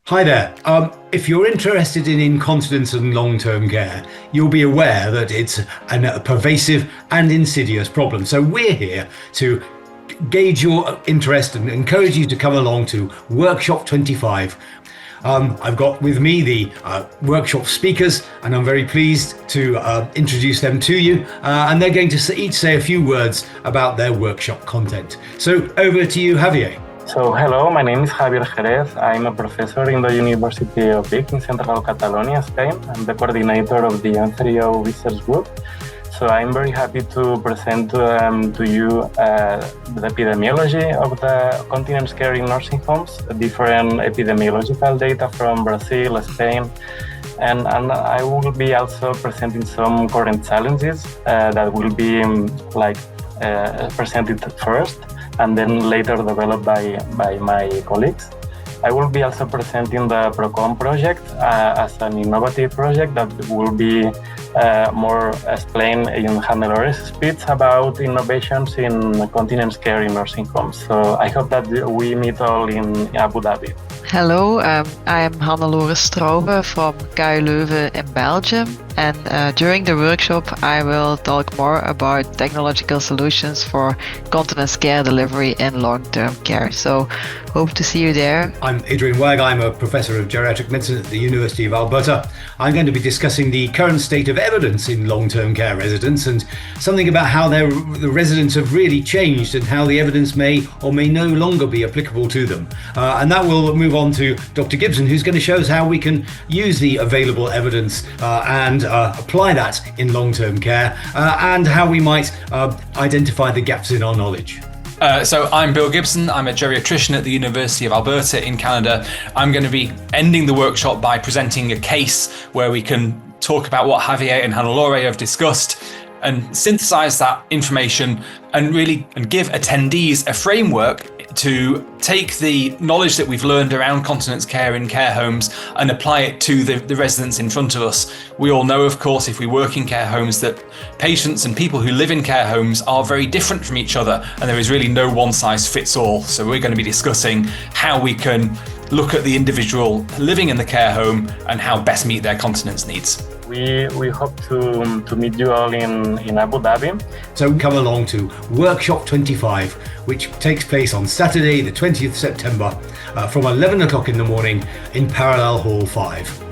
Hi there. If you're interested in incontinence and long-term care, you'll be aware that it's a pervasive and insidious problem. So we're here to gauge your interest and encourage you to come along to Workshop 25. I've got with me the workshop speakers, and I'm very pleased to introduce them to you. And they're going to each say a few words about their workshop content. So over to you, Javier. So, hello, my name is Javier Jerez. I'm a professor in the University of Vic in Central Catalonia, Spain. I'm the coordinator of the ICS-EUS research group. So I'm very happy to present to you the epidemiology of the continence care in nursing homes, different epidemiological data from Brazil, Spain, and I will be also presenting some current challenges that will be presented first and then later developed by my colleagues. I will be also presenting the PROCON project as an innovative project that will be more explained in Hannelore's speech about innovations in continence care in nursing homes. So I hope that we meet all in Abu Dhabi. Hello, I am Hannelore Strauven from KU Leuven in Belgium, and during the workshop I will talk more about technological solutions for continence care delivery in long-term care. So hope to see you there. I'm Adrian Wagg. I'm a professor of geriatric medicine at the University of Alberta. I'm going to be discussing the current state of evidence in long-term care residents and something about how the residents have really changed and how the evidence may or may no longer be applicable to them. And that will move on to Dr. Gibson, who's going to show us how we can use the available evidence and apply that in long-term care and how we might identify the gaps in our knowledge. So I'm Bill Gibson. I'm a geriatrician at the University of Alberta in Canada. I'm going to be ending the workshop by presenting a case where we can talk about what Javier and Hannelore have discussed and synthesize that information and give attendees a framework to take the knowledge that we've learned around continence care in care homes and apply it to the residents in front of us. We all know, of course, if we work in care homes, that patients and people who live in care homes are very different from each other, and there is really no one size fits all. So we're going to be discussing how we can look at the individual living in the care home and how best meet their continence needs. We hope to meet you all in Abu Dhabi. So come along to Workshop 25, which takes place on Saturday, the 20th September, from 11 o'clock in the morning in Parallel Hall 5.